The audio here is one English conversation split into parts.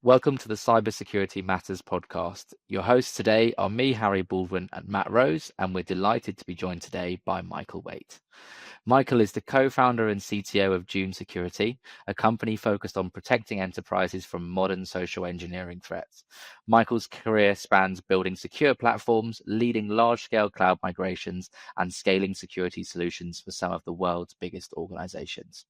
Welcome to the Cybersecurity Matters podcast. Your hosts today are me, Harry Baldwin, and Matt Rose, and we're delighted to be joined today by Michael Waite. Michael is the co-founder and CTO of Dune Security, a company focused on protecting enterprises from modern social engineering threats. Michael's career spans building secure platforms, leading large-scale cloud migrations, and scaling security solutions for some of the world's biggest organizations.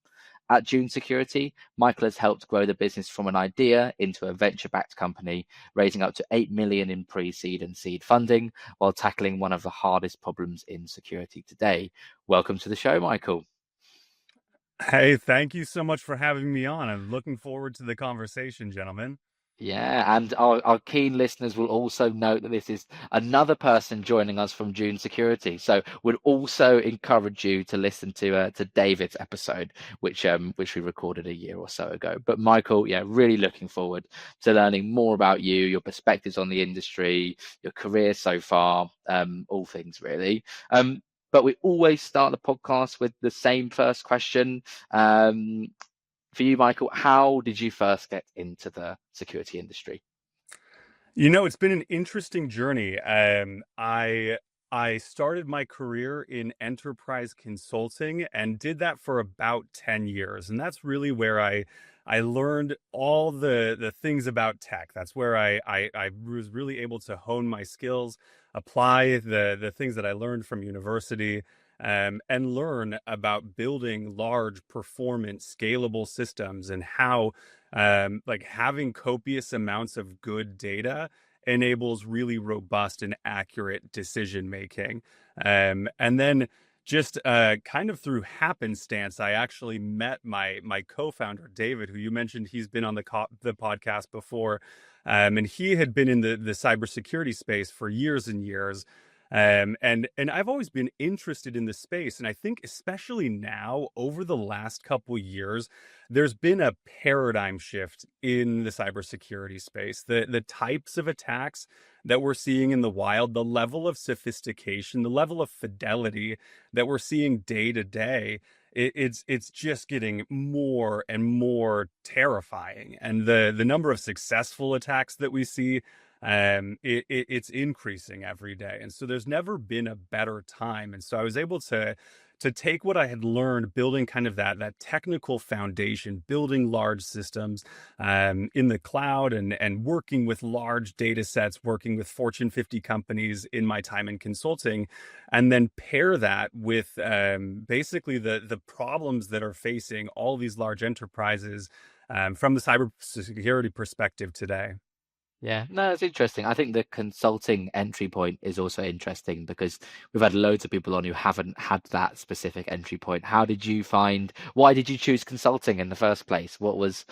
At Dune Security, Michael has helped grow the business from an idea into a venture-backed company, raising up to 8 million in pre-seed and seed funding, while tackling one of the hardest problems in security today. Welcome to the show, Michael. Hey, thank you so much for having me on. I'm looking forward to the conversation, gentlemen. Yeah, and our keen listeners will also note that this is another person joining us from Dune Security. So would also encourage you to listen to David's episode, which we recorded a year or so ago. But Michael, yeah, really looking forward to learning more about you, your perspectives on the industry, your career so far, all things really. But we always start the podcast with the same first question. For you, Michael, how did you first get into the security industry? You know, it's been an interesting journey. I started my career in enterprise consulting and did that for about 10 years. And that's really where I learned all the things about tech. That's where I was really able to hone my skills, apply the things that I learned from university, and learn about building large, performant, scalable systems and how like having copious amounts of good data enables really robust and accurate decision making. And then just kind of through happenstance, I actually met my co-founder David, who you mentioned. He's been on the podcast before, and he had been in the cybersecurity space for years and years. And I've always been interested in the space, and I think especially now, over the last couple years, there's been a paradigm shift in the cybersecurity space. The types of attacks that we're seeing in the wild, the level of sophistication, the level of fidelity that we're seeing day to day, it's just getting more and more terrifying. And the number of successful attacks that we see, it's increasing every day. And so there's never been a better time. And so I was able to take what I had learned building kind of that technical foundation, building large systems in the cloud, and working with large data sets, working with Fortune 50 companies in my time in consulting, and then pair that with basically the problems that are facing all these large enterprises from the cybersecurity perspective today. Yeah, no, it's interesting. I think the consulting entry point is also interesting because we've had loads of people on who haven't had that specific entry point. Why did you choose consulting in the first place? What was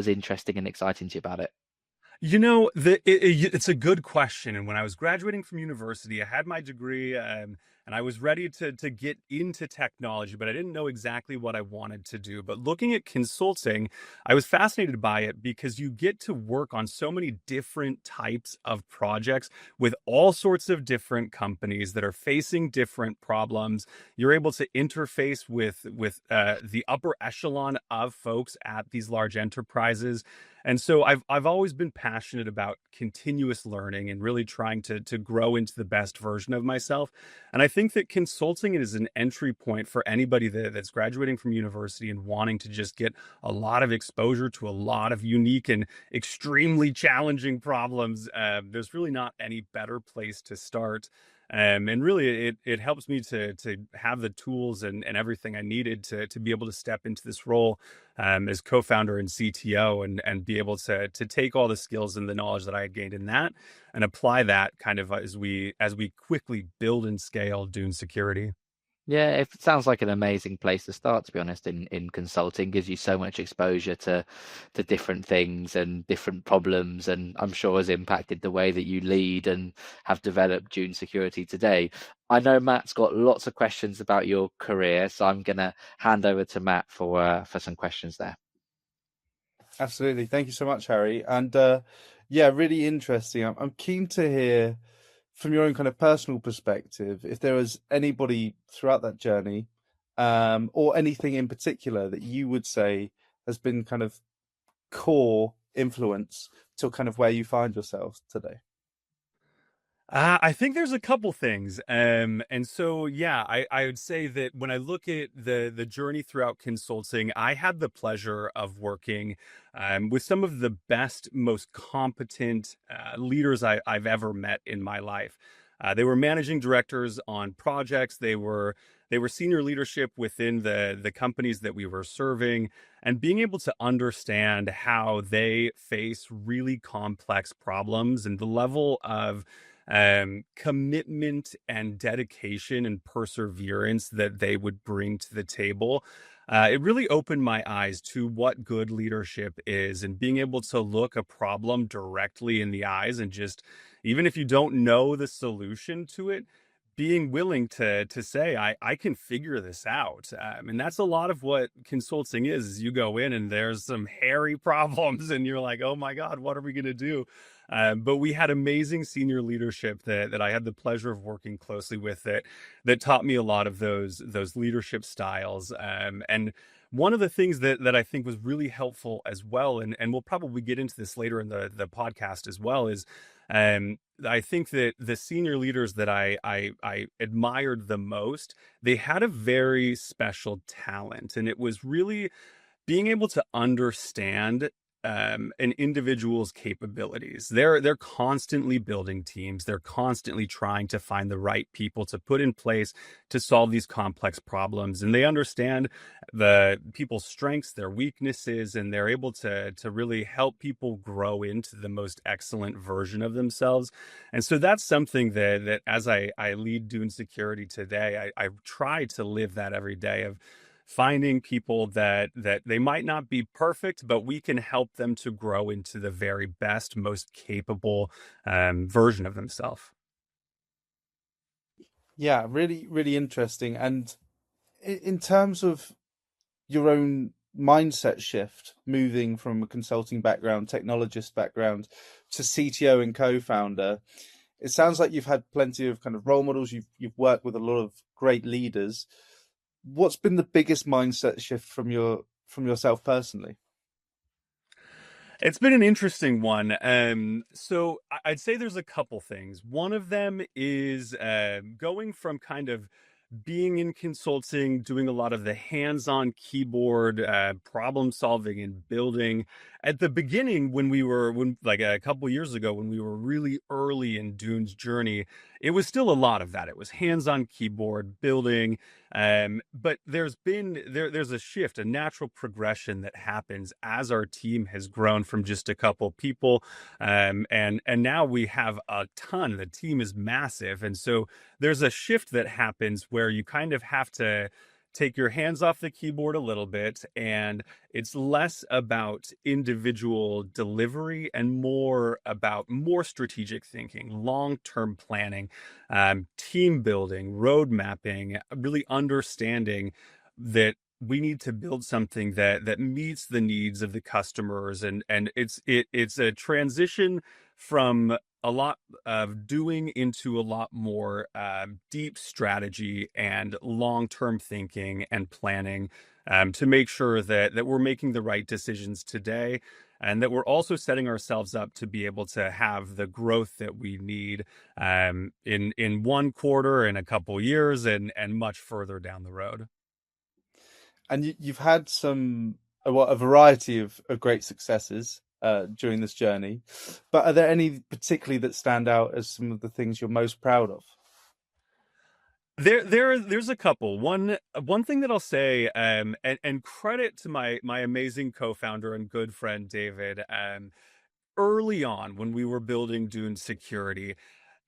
interesting and exciting to you about it? You know, it's a good question. And when I was graduating from university, I had my degree, and I was ready to get into technology, but I didn't know exactly what I wanted to do. But looking at consulting, I was fascinated by it because you get to work on so many different types of projects with all sorts of different companies that are facing different problems. You're able to interface with the upper echelon of folks at these large enterprises, and so I've always been passionate about continuous learning and really trying to grow into the best version of myself. And I think that consulting is an entry point for anybody that's graduating from university and wanting to just get a lot of exposure to a lot of unique and extremely challenging problems. There's really not any better place to start. And really, it helps me to have the tools and everything I needed to be able to step into this role as co-founder and CTO, and be able to take all the skills and the knowledge that I had gained in that and apply that kind of as we quickly build and scale Dune Security. Yeah, it sounds like an amazing place to start, to be honest, in consulting. Gives you so much exposure to different things and different problems, and I'm sure has impacted the way that you lead and have developed Dune Security today. I know Matt's got lots of questions about your career, so I'm gonna hand over to Matt for some questions there. Absolutely. Thank you so much, Harry. And yeah, really interesting. I'm keen to hear from your own kind of personal perspective if there was anybody throughout that journey, or anything in particular that you would say has been kind of core influence to kind of where you find yourselves today? I think there's a couple things. And so, yeah, I would say that when I look at the journey throughout consulting, I had the pleasure of working with some of the best, most competent leaders I've ever met in my life. They were managing directors on projects. They were senior leadership within the companies that we were serving, and being able to understand how they face really complex problems and the level of commitment and dedication and perseverance that they would bring to the table. It really opened my eyes to what good leadership is, and being able to look a problem directly in the eyes and just, even if you don't know the solution to it, being willing to say, I can figure this out. And that's a lot of what consulting is you go in and there's some hairy problems and you're like, oh my God, what are we going to do? But we had amazing senior leadership that I had the pleasure of working closely with, that taught me a lot of those leadership styles. And one of the things that I think was really helpful as well, and we'll probably get into this later in the podcast as well, is I think that the senior leaders that I admired the most, they had a very special talent, and it was really being able to understand an individual's capabilities. They're constantly building teams. They're constantly trying to find the right people to put in place to solve these complex problems. And they understand the people's strengths, their weaknesses, and they're able to really help people grow into the most excellent version of themselves. And so that's something that as I lead Dune Security today, I try to live that every day, of finding people that they might not be perfect, but we can help them to grow into the very best, most capable version of themselves. Yeah, really, really interesting. And in terms of your own mindset shift, moving from a consulting background, technologist background, to CTO and co-founder, it sounds like you've had plenty of kind of role models. You've worked with a lot of great leaders. What's been the biggest mindset shift from yourself personally? It's been an interesting one. So I'd say there's a couple things. One of them is going from kind of being in consulting, doing a lot of the hands-on keyboard problem solving and building. At the beginning, when like a couple years ago, when we were really early in Dune's journey, it was still a lot of that. It was hands-on keyboard building. But there's a shift, a natural progression that happens as our team has grown from just a couple people, and now we have a ton. The team is massive, and so there's a shift that happens where you kind of have to take your hands off the keyboard a little bit, and it's less about individual delivery and more about more strategic thinking, long-term planning, team building, road mapping, really understanding that we need to build something that meets the needs of the customers, and it's a transition from a lot of doing into a lot more deep strategy and long-term thinking and planning, to make sure that we're making the right decisions today, and that we're also setting ourselves up to be able to have the growth that we need in one quarter, in a couple years, and much further down the road. And you've had a variety of great successes during this journey, but are there any particularly that stand out as some of the things you're most proud of? There's a couple. One thing that I'll say, and credit to my amazing co-founder and good friend David. Early on, when we were building Dune Security,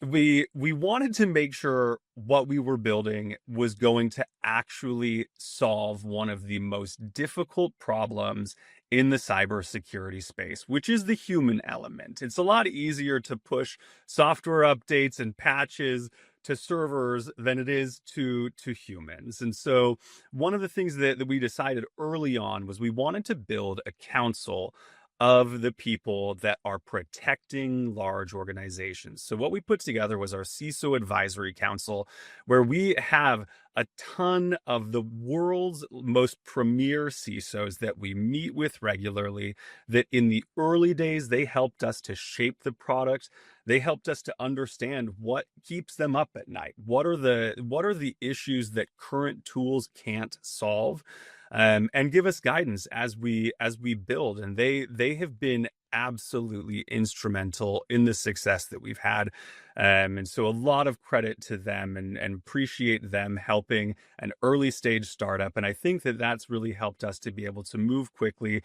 we wanted to make sure what we were building was going to actually solve one of the most difficult problems in the cybersecurity space, which is the human element. It's a lot easier to push software updates and patches to servers than it is to humans. And so one of the things that we decided early on was we wanted to build a council of the people that are protecting large organizations. So what we put together was our CISO Advisory Council, where we have a ton of the world's most premier CISOs that we meet with regularly, that in the early days, they helped us to shape the product. They helped us to understand what keeps them up at night. What are the issues that current tools can't solve? And give us guidance as we build. And they have been absolutely instrumental in the success that we've had. And so a lot of credit to them, and appreciate them helping an early stage startup. And I think that that's really helped us to be able to move quickly,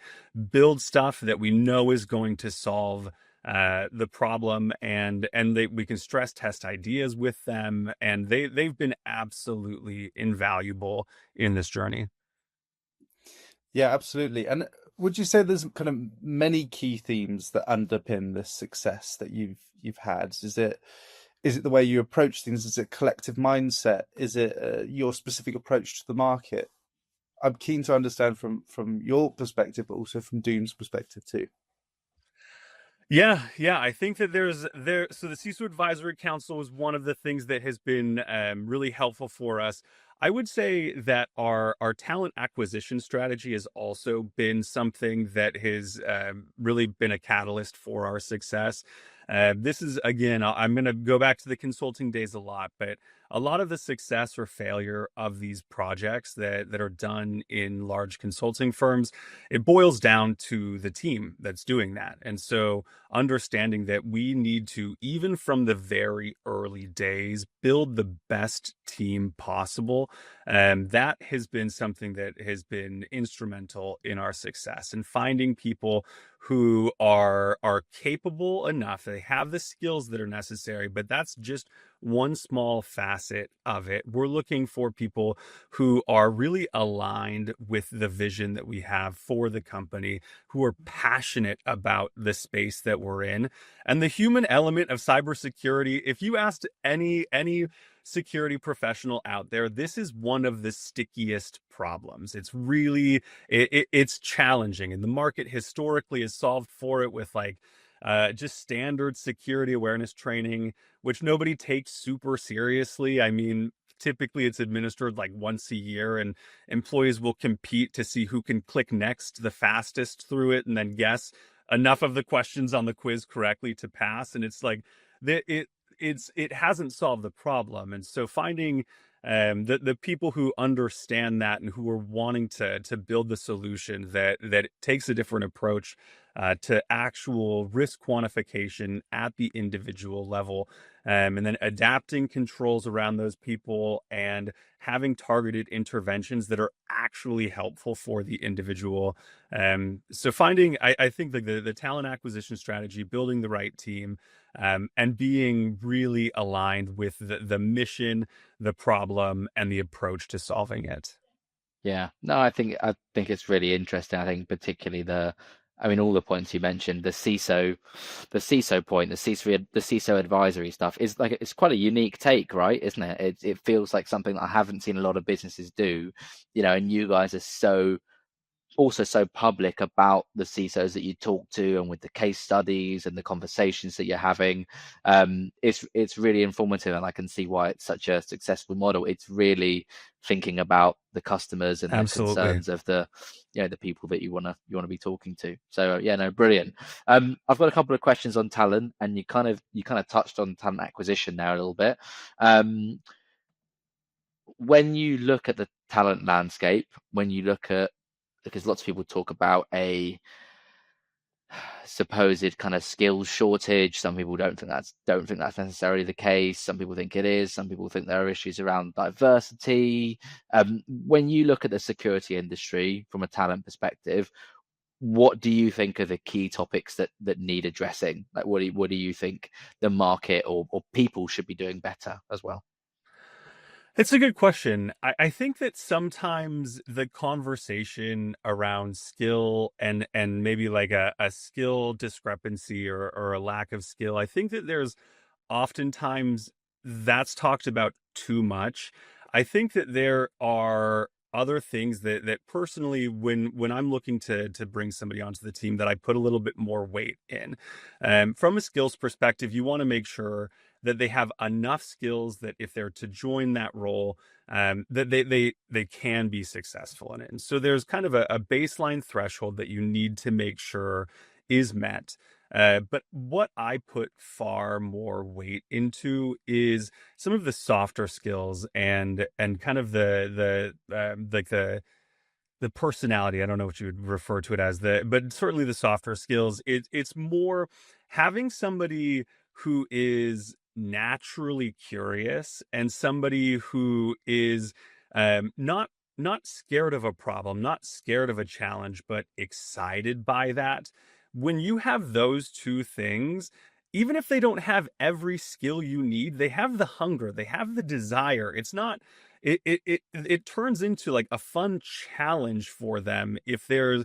build stuff that we know is going to solve the problem, and we can stress test ideas with them, and they've been absolutely invaluable in this journey. Yeah, absolutely. And would you say there's kind of many key themes that underpin this success that you've had? Is it the way you approach things? Is it collective mindset? Is it your specific approach to the market? I'm keen to understand from your perspective, but also from Dune's perspective too. Yeah, I think that so the CISO Advisory Council is one of the things that has been really helpful for us. I would say that our talent acquisition strategy has also been something that has really been a catalyst for our success. This is, again, I'm going to go back to the consulting days a lot, but a lot of the success or failure of these projects that are done in large consulting firms, it boils down to the team that's doing that. And so understanding that we need to, even from the very early days, build the best team possible. That has been something that has been instrumental in our success, and finding people who are capable enough, they have the skills that are necessary, but that's just one small facet of it. We're looking for people who are really aligned with the vision that we have for the company, who are passionate about the space that we're in. And the human element of cybersecurity, if you asked any security professional out there, this is one of the stickiest problems. It's really, it's challenging, and the market historically has solved for it with just standard security awareness training, which nobody takes super seriously. I mean, typically it's administered like once a year, and employees will compete to see who can click next the fastest through it and then guess enough of the questions on the quiz correctly to pass. And it's like it hasn't solved the problem. And so finding the people who understand that and who are wanting to build the solution that takes a different approach to actual risk quantification at the individual level, and then adapting controls around those people, and having targeted interventions that are actually helpful for the individual. So finding, I think the talent acquisition strategy, building the right team, and being really aligned with the mission, the problem, and the approach to solving it. Yeah, no, I think it's really interesting. I think particularly all the points you mentioned, the CISO point, the CISO advisory stuff is like, it's quite a unique take, right? Isn't it? It feels like something that I haven't seen a lot of businesses do, and you guys are also so public about the CISOs that you talk to, and with the case studies and the conversations that you're having. It's really informative, and I can see why it's such a successful model. It's really thinking about the customers and the Absolutely. concerns of the people that you want to be talking to. So yeah, no, brilliant. I've got a couple of questions on talent, and you kind of touched on talent acquisition there a little bit. When you look at the talent landscape, because lots of people talk about a supposed kind of skills shortage. Some people don't think that's necessarily the case. Some people think it is. Some people think there are issues around diversity. When you look at the security industry from a talent perspective, what do you think are the key topics that need addressing? Like, what do you think the market or people should be doing better as well? It's a good question. I think that sometimes the conversation around skill and maybe like a skill discrepancy, or a lack of skill, I think that there's oftentimes that's talked about too much. I think that there are other things that personally, when I'm looking to bring somebody onto the team, that I put a little bit more weight in. From a skills perspective, you want to make sure that they have enough skills that if they're to join that role, that they can be successful in it. And so there's kind of a baseline threshold that you need to make sure is met. But what I put far more weight into is some of the softer skills and kind of the personality. I don't know what you would refer to it as, but certainly the softer skills. It's more having somebody who is naturally curious and somebody who is not scared of a problem, not scared of a challenge, but excited by that. When you have those two things, even if they don't have every skill you need, they have the hunger, they have the desire. It's not it turns into like a fun challenge for them if they're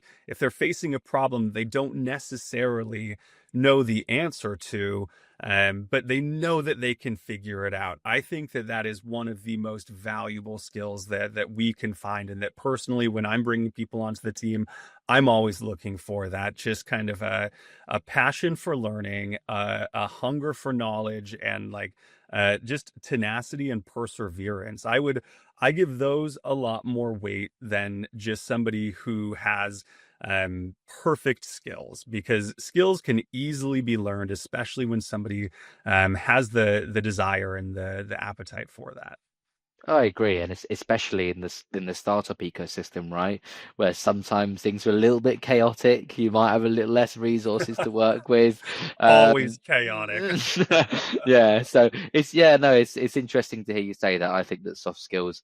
facing a problem they don't necessarily know the answer to, but they know that they can figure it out. I think that is one of the most valuable skills that we can find, and that personally, when I'm bringing people onto the team, I'm always looking for that, just kind of a passion for learning, a hunger for knowledge, and like just tenacity and perseverance. I give those a lot more weight than just somebody who has perfect skills, because skills can easily be learned, especially when somebody has the desire and the appetite for that. I agree, and especially in the startup ecosystem, right, where sometimes things are a little bit chaotic. You might have a little less resources to work with. Always chaotic. Yeah, so it's interesting to hear you say that. I think that soft skills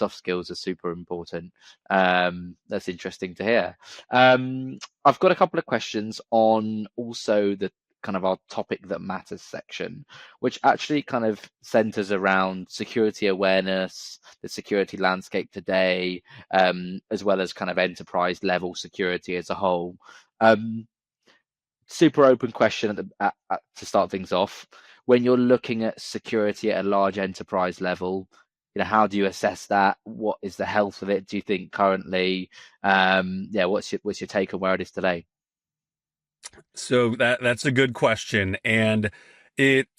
are super important. That's interesting to hear. I've got a couple of questions on also the kind of our topic that matters section, which actually kind of centers around security awareness, the security landscape today, as well as kind of enterprise level security as a whole. Super open question to start things off. When you're looking at security at a large enterprise level, how do you assess that? What is the health of it, do you think, currently? What's your take on where it is today? So that's a good question, and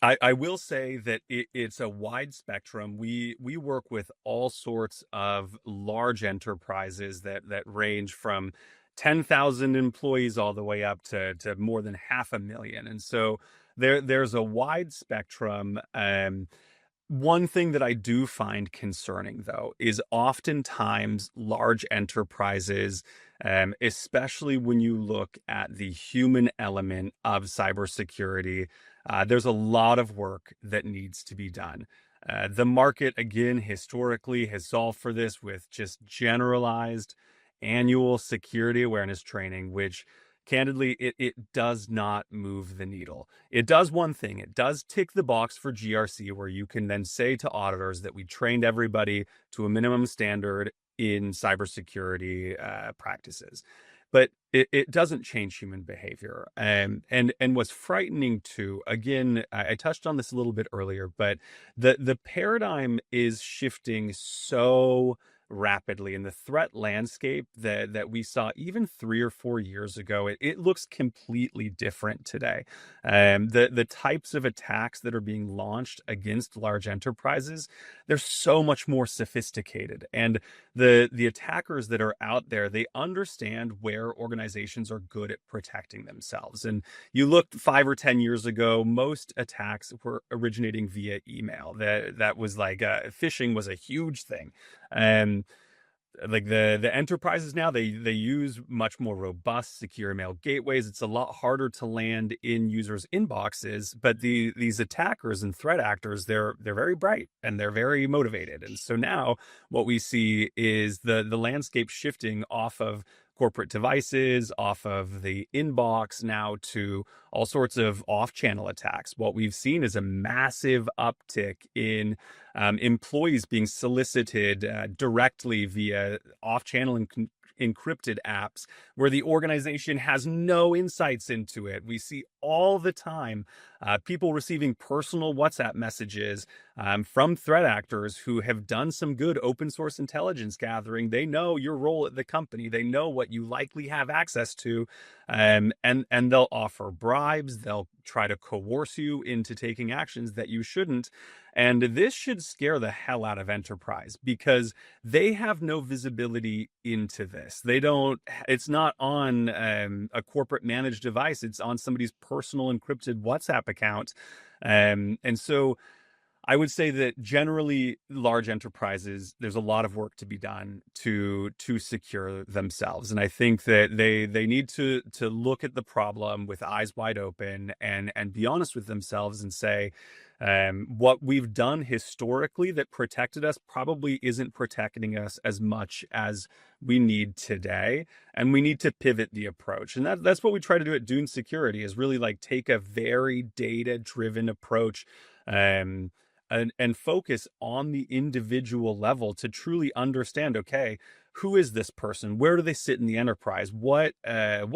I will say that it's a wide spectrum. We work with all sorts of large enterprises that range from 10,000 employees all the way up to more than 500,000, and so there's a wide spectrum. One thing that I do find concerning, though, is oftentimes large enterprises, especially when you look at the human element of cybersecurity, there's a lot of work that needs to be done. The market, again, historically has solved for this with just generalized annual security awareness training, which candidly, it does not move the needle. It does one thing. It does tick the box for GRC, where you can then say to auditors that we trained everybody to a minimum standard in cybersecurity practices. But it doesn't change human behavior. And what's frightening too, again, I touched on this a little bit earlier, but the paradigm is shifting so rapidly, and the threat landscape that we saw even 3 or 4 years ago, it looks completely different today. The types of attacks that are being launched against large enterprises, they're so much more sophisticated, and the attackers that are out there, they understand where organizations are good at protecting themselves. And you looked 5 or 10 years ago, most attacks were originating via email. That was like phishing was a huge thing. And like the enterprises now, they use much more robust secure mail gateways. It's a lot harder to land in users' inboxes, but these attackers and threat actors, they're very bright and they're very motivated. And so now what we see is the landscape shifting off of corporate devices, off of the inbox, now to all sorts of off-channel attacks. What we've seen is a massive uptick in employees being solicited directly via off-channel encrypted apps where the organization has no insights into it. We see all the time people receiving personal WhatsApp messages from threat actors who have done some good open source intelligence gathering. They know your role at the company. They know what you likely have access to, and they'll offer bribes. They'll try to coerce you into taking actions that you shouldn't. And this should scare the hell out of enterprise because they have no visibility into this. They don't, it's not on a corporate managed device. It's on somebody's personal encrypted WhatsApp account. And so I would say that generally large enterprises, there's a lot of work to be done to secure themselves. And I think that they need to look at the problem with eyes wide open and be honest with themselves and say, what we've done historically that protected us probably isn't protecting us as much as we need today. And we need to pivot the approach. And that's what we try to do at Dune Security, is really like take a very data-driven approach, and focus on the individual level to truly understand, okay, who is this person? Where do they sit in the enterprise? What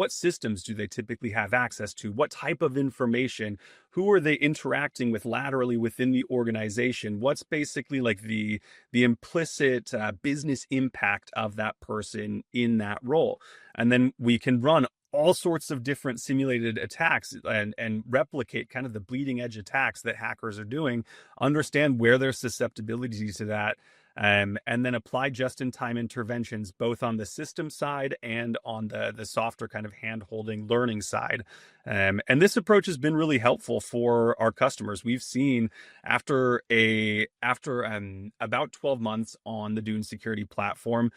systems do they typically have access to? What type of information? Who are they interacting with laterally within the organization? What's basically like the implicit business impact of that person in that role? And then we can run all sorts of different simulated attacks and replicate kind of the bleeding edge attacks that hackers are doing, understand where there's susceptibility to that, and then apply just-in-time interventions both on the system side and on the softer kind of hand-holding learning side. And this approach has been really helpful for our customers. We've seen after about 12 months on the Dune Security platform,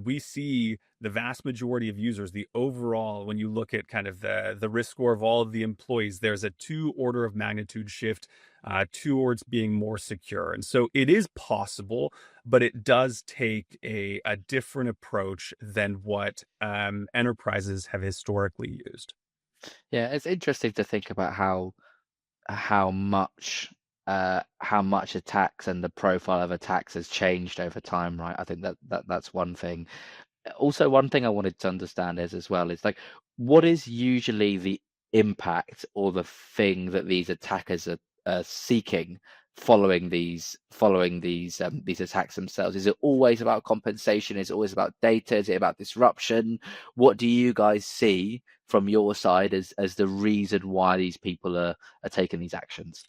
we see the vast majority of users, the overall, when you look at kind of the risk score of all of the employees, there's a 2 order of magnitude shift towards being more secure. And so it is possible, but it does take a different approach than what enterprises have historically used. Yeah, it's interesting to think about how much attacks and the profile of attacks has changed over time, right? I think that's one thing. Also, one thing I wanted to understand is as well is like, what is usually the impact or the thing that these attackers are seeking following these attacks themselves? Is it always about compensation? Is it always about data? Is it about disruption? What do you guys see from your side as the reason why these people are taking these actions?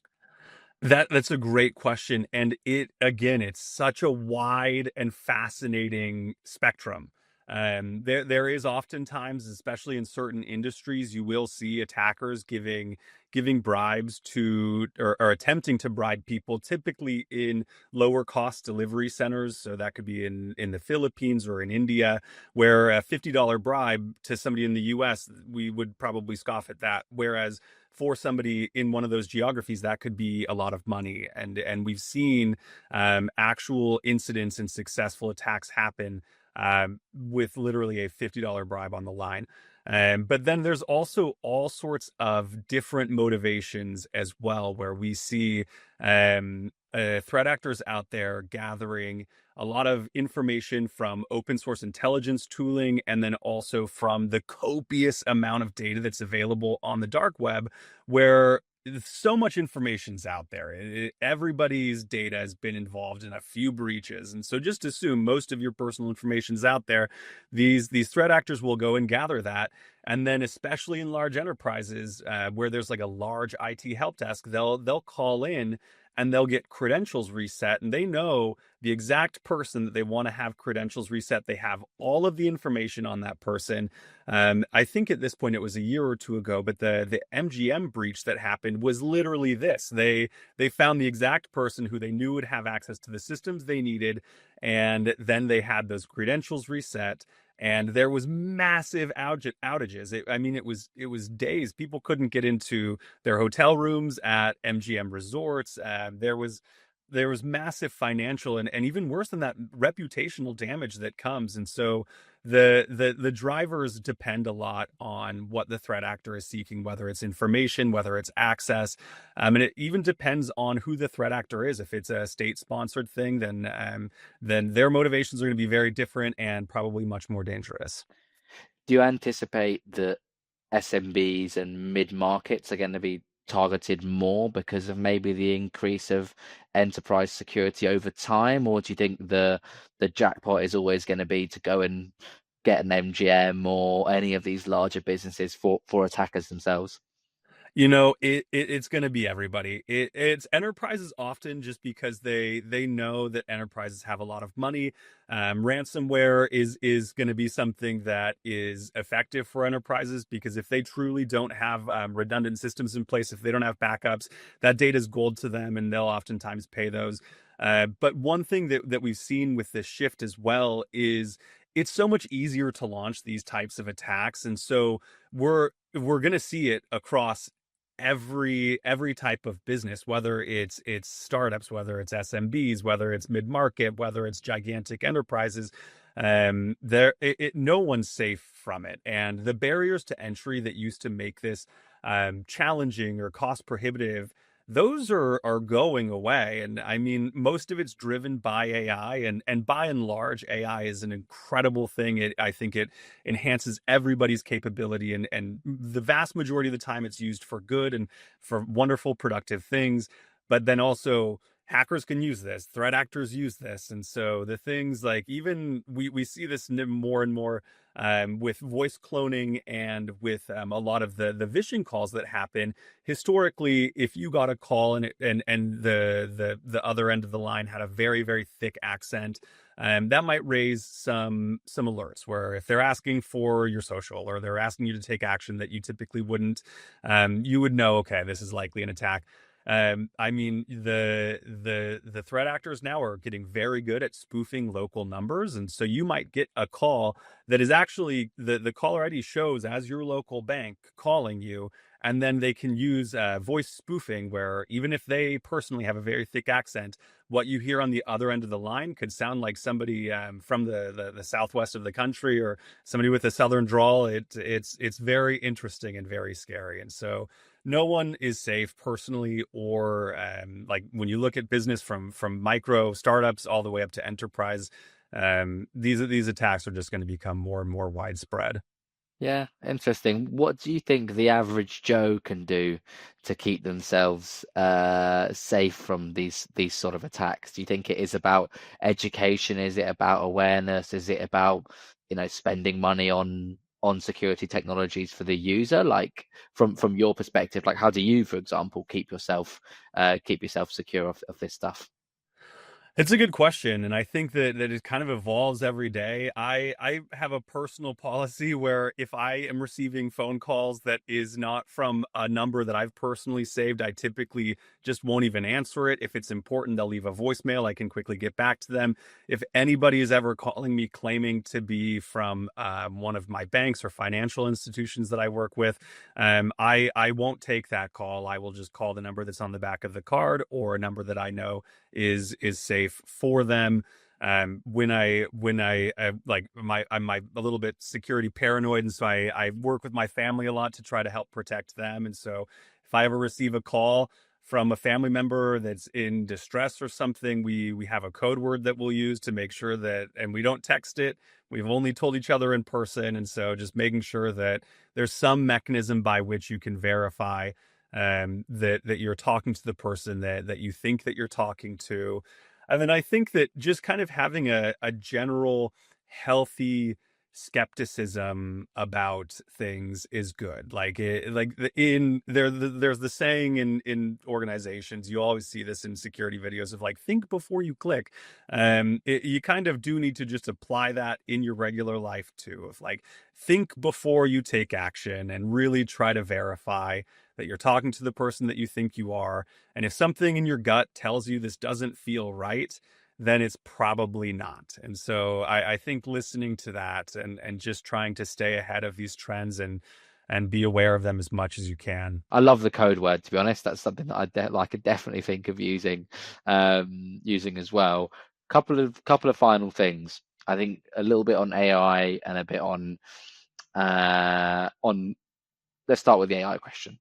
That's a great question. And it's such a wide and fascinating spectrum. There is oftentimes, especially in certain industries, you will see attackers giving bribes to or attempting to bribe people, typically in lower cost delivery centers. So that could be in the Philippines or in India, where a $50 bribe to somebody in the US, we would probably scoff at that. Whereas for somebody in one of those geographies, that could be a lot of money. And we've seen actual incidents and successful attacks happen with literally a $50 bribe on the line. But then there's also all sorts of different motivations as well, where we see threat actors out there gathering a lot of information from open source intelligence tooling, and then also from the copious amount of data that's available on the dark web, where so much information's out there. Everybody's data has been involved in a few breaches. And so just assume most of your personal information's out there. These threat actors will go and gather that. And then especially in large enterprises, where there's like a large IT help desk, they'll call in and they'll get credentials reset, and they know the exact person that they want to have credentials reset. They have all of the information on that person. I think at this point it was a year or two ago, but the MGM breach that happened was literally this. They found the exact person who they knew would have access to the systems they needed, and then they had those credentials reset. And there was massive outages. It was days. People couldn't get into their hotel rooms at MGM resorts. There was massive financial and even worse than that, reputational damage that comes. And so the drivers depend a lot on what the threat actor is seeking, whether it's information, whether it's access. And it even depends on who the threat actor is. If it's a state-sponsored thing, then their motivations are going to be very different and probably much more dangerous. Do you anticipate that SMBs and mid markets are going to be targeted more because of maybe the increase of enterprise security over time, or do you think the jackpot is always going to be to go and get an MGM or any of these larger businesses for attackers themselves? It's going to be everybody. It's enterprises often just because they know that enterprises have a lot of money. Ransomware is going to be something that is effective for enterprises because if they truly don't have redundant systems in place, if they don't have backups, that data is gold to them, and they'll oftentimes pay those. But one thing that we've seen with this shift as well is it's so much easier to launch these types of attacks, and so we're going to see it across every type of business, whether it's startups, whether it's SMBs, whether it's mid-market, whether it's gigantic enterprises. No one's safe from it, and the barriers to entry that used to make this challenging or cost prohibitive, those are going away. And I mean, most of it's driven by AI, and by and large, AI is an incredible thing. I think it enhances everybody's capability, and the vast majority of the time it's used for good and for wonderful, productive things. But then also hackers can use this, threat actors use this. And so the things like, even we see this more and more with voice cloning and with a lot of the vishing calls that happen. Historically, if you got a call and the other end of the line had a very, very thick accent, that might raise some alerts where if they're asking for your social or they're asking you to take action that you typically wouldn't, you would know, okay, this is likely an attack. I mean, the threat actors now are getting very good at spoofing local numbers, and so you might get a call that is actually the caller ID shows as your local bank calling you, and then they can use voice spoofing, where even if they personally have a very thick accent, what you hear on the other end of the line could sound like somebody from the southwest of the country or somebody with a southern drawl. It's very interesting and very scary, and so no one is safe personally or like when you look at business from micro startups all the way up to enterprise. These attacks are just going to become more and more widespread. Yeah, interesting. What do you think the average Joe can do to keep themselves safe from these sort of attacks? Do you think it is about education? Is it about awareness? Is it about, spending money on security technologies for the user? Like from your perspective, like how do you, for example, keep yourself secure of this stuff? It's a good question, and I think that it kind of evolves every day. I have a personal policy where if I am receiving phone calls that is not from a number that I've personally saved, I typically just won't even answer it. If it's important, they'll leave a voicemail. I can quickly get back to them. If anybody is ever calling me claiming to be from one of my banks or financial institutions that I work with, I won't take that call. I will just call the number that's on the back of the card or a number that I know is safe for them. When I like I'm a little bit security paranoid, and so I work with my family a lot to try to help protect them. And so if I ever receive a call from a family member that's in distress or something, we have a code word that we'll use to make sure that, and we don't text it. We've only told each other in person, and so just making sure that there's some mechanism by which you can verify that you're talking to the person that you think that you're talking to. And then I think that just kind of having a general healthy skepticism about things is good. Like there's the saying in organizations, you always see this in security videos of like, think before you click. You kind of do need to just apply that in your regular life too, of like, think before you take action and really try to verify that you're talking to the person that you think you are. And if something in your gut tells you this doesn't feel right, then it's probably not. And so I think listening to that and just trying to stay ahead of these trends and be aware of them as much as you can. I love the code word, to be honest. That's something that I could definitely think of using as well. Couple of final things. I think a little bit on AI and a bit on let's start with the AI question.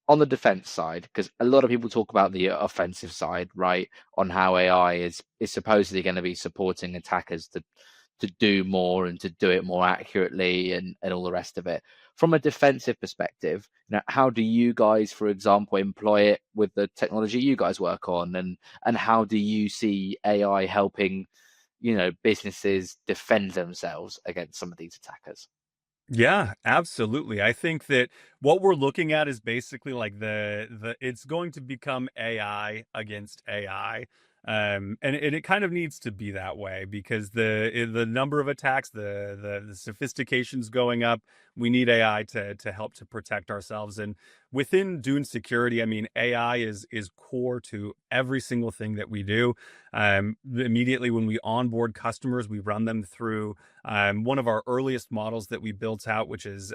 On the defense side, because a lot of people talk about the offensive side, right? On how AI is supposedly going to be supporting attackers to do more and to do it more accurately and all the rest of it. from a defensive perspective, how do you guys, for example, employ it with the technology you guys work on, and how do you see AI helping, businesses defend themselves against some of these attackers? Yeah, absolutely. I think that what we're looking at is basically like the it's going to become AI against AI. And it kind of needs to be that way because the number of attacks, the sophistication's going up. We need AI to help to protect ourselves. And within Dune Security, I mean, AI is core to every single thing that we do. Immediately when we onboard customers, we run them through one of our earliest models that we built out, which is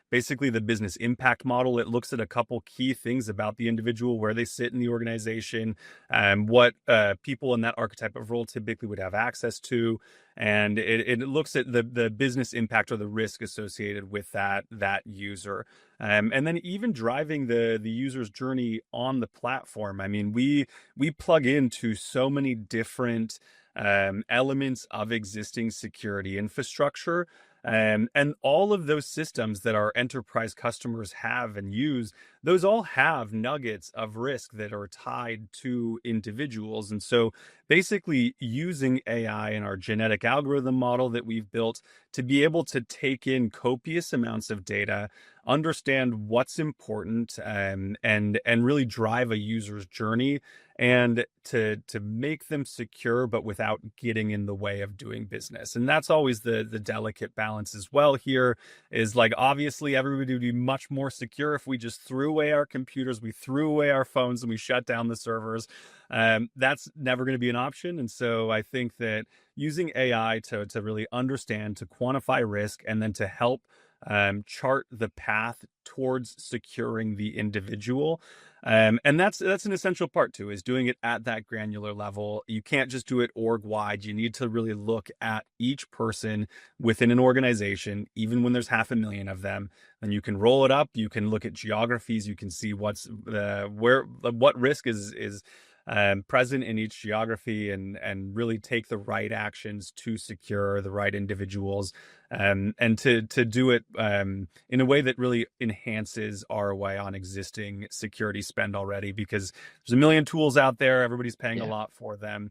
basically the business impact model. It looks at a couple key things about the individual, where they sit in the organization, what people in that archetype of role typically would have access to, and it looks at the business impact or the risk associated with that user. And then even driving the user's journey on the platform. I mean, we plug into so many different elements of existing security infrastructure. And all of those systems that our enterprise customers have and use, those all have nuggets of risk that are tied to individuals. And so basically using AI in our genetic algorithm model that we've built to be able to take in copious amounts of data, understand what's important, and really drive a user's journey, and to make them secure, but without getting in the way of doing business. And that's always the delicate balance as well here, is like, obviously everybody would be much more secure if we just threw away our computers, we threw away our phones, and we shut down the servers. That's never going to be an option. And so I think that using AI to really understand, to quantify risk, and then to help chart the path towards securing the individual. And that's an essential part too, is doing it at that granular level. You can't just do it org wide. You need to really look at each person within an organization, even when there's 500,000 of them. Then you can roll it up. You can look at geographies. You can see what risk is present in each geography, and really take the right actions to secure the right individuals, and to do it in a way that really enhances ROI on existing security spend already, because there's a million tools out there. Everybody's paying a lot for them.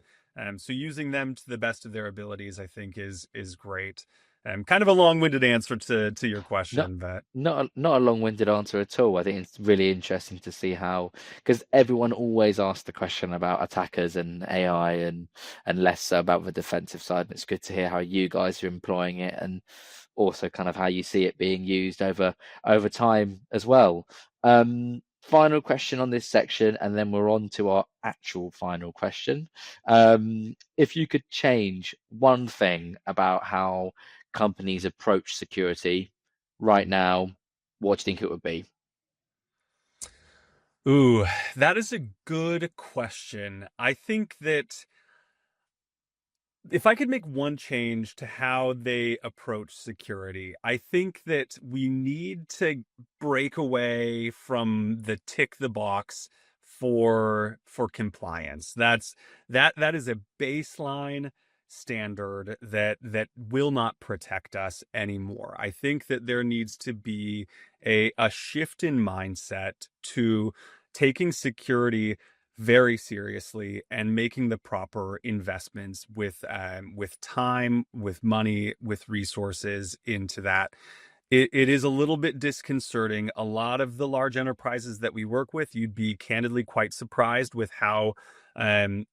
So using them to the best of their abilities, I think is great. Kind of a long-winded answer to your question, but Not a long-winded answer at all. I think it's really interesting to see how, because everyone always asks the question about attackers and AI, and less so about the defensive side. And it's good to hear how you guys are employing it, and also kind of how you see it being used over time as well. Final question on this section, and then we're on to our actual final question. If you could change one thing about how companies approach security right now, what do you think it would be? ooh, that is a good question. I think that if I could make one change to how they approach security, I think that we need to break away from the tick the box for compliance. That is a baseline standard that will not protect us anymore. I think that there needs to be a shift in mindset to taking security very seriously and making the proper investments with time, with money, with resources into that. It is a little bit disconcerting. A lot of the large enterprises that we work with, you'd be candidly quite surprised with how kind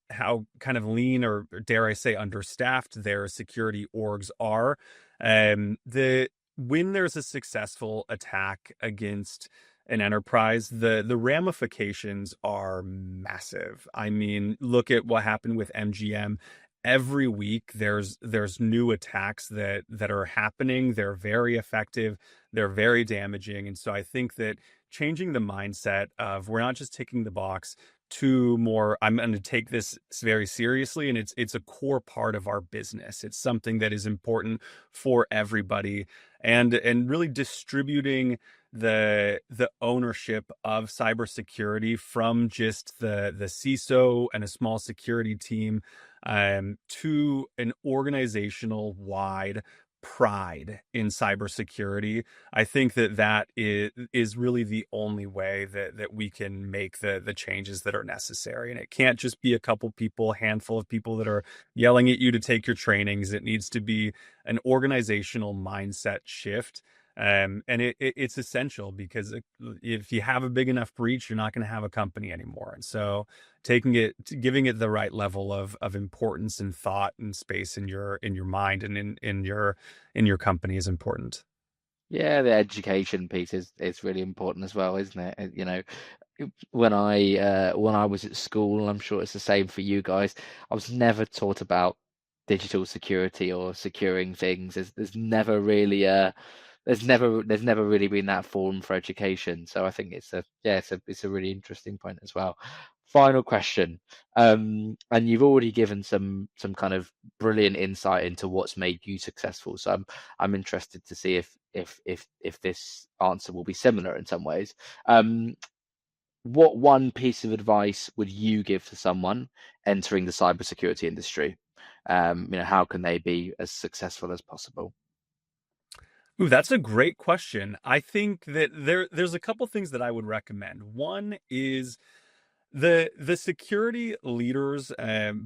of lean, or dare I say understaffed, their security orgs are. When there's a successful attack against an enterprise, the ramifications are massive. I mean, look at what happened with MGM. Every week there's new attacks that are happening. They're very effective, they're very damaging. And so I think that changing the mindset of, we're not just ticking the box, to more, I'm going to take this very seriously, and it's a core part of our business. It's something that is important for everybody, and really distributing the ownership of cybersecurity from just the CISO and a small security team, to an organizational wide pride in cybersecurity. I think that is really the only way that we can make the changes that are necessary. And it can't just be a couple people, handful of people that are yelling at you to take your trainings. It needs to be an organizational mindset shift. And it's essential, because if you have a big enough breach, you're not going to have a company anymore. And so giving it the right level of importance and thought and space in your mind and in your company is important. Yeah, the education piece is really important as well, isn't it? You know, when I was at school, and I'm sure it's the same for you guys, I was never taught about digital security or securing things. There's never really there's never really been that forum for education. So I think it's a really interesting point as well. Final question. And you've already given some kind of brilliant insight into what's made you successful. So I'm interested to see if this answer will be similar in some ways. What one piece of advice would you give to someone entering the cybersecurity industry? How can they be as successful as possible? Ooh, that's a great question. I think that there's a couple things that I would recommend. One is the security leaders,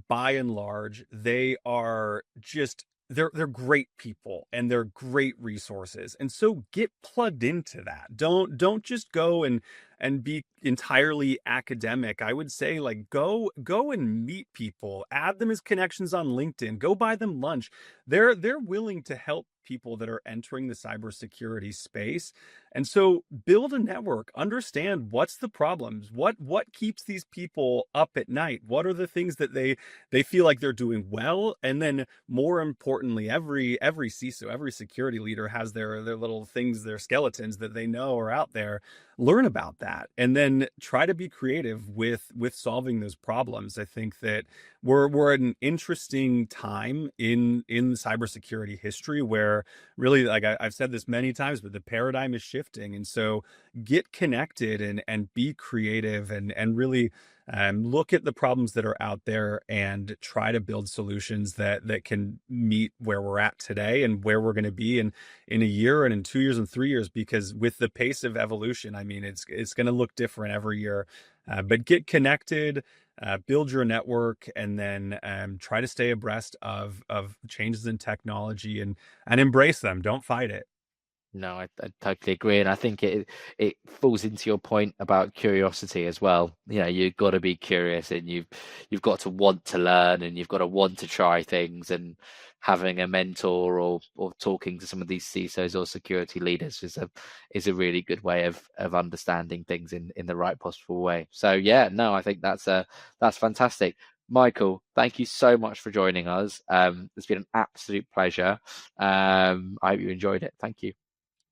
by and large, they are just they're great people and they're great resources. And so get plugged into that. Don't just go and be entirely academic. I would say, like, go and meet people, add them as connections on LinkedIn, go buy them lunch. They're willing to help people that are entering the cybersecurity space. And so build a network, understand what's the problems, what keeps these people up at night, what are the things that they feel like they're doing well. And then, more importantly, every CISO, every security leader has their little things, their skeletons that they know are out there. Learn about that, and then try to be creative with solving those problems. I think that we're at an interesting time in cybersecurity history where, really, like I've said this many times, but the paradigm is shifting. And so get connected and be creative and really look at the problems that are out there and try to build solutions that can meet where we're at today and where we're going to be in a year and in 2 years and 3 years. Because with the pace of evolution, I mean, it's going to look different every year. But get connected, build your network, and then try to stay abreast of changes in technology and embrace them. Don't fight it. No, I totally agree, and I think it falls into your point about curiosity as well. You've got to be curious, and you've got to want to learn, and you've got to want to try things. And having a mentor or talking to some of these CISOs or security leaders is a really good way of understanding things in the right possible way. So yeah, no, I think that's fantastic. Michael, thank you so much for joining us. It's been an absolute pleasure. I hope you enjoyed it. Thank you.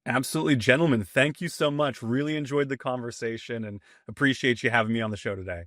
Absolutely, gentlemen. Thank you so much. Really enjoyed the conversation and appreciate you having me on the show today.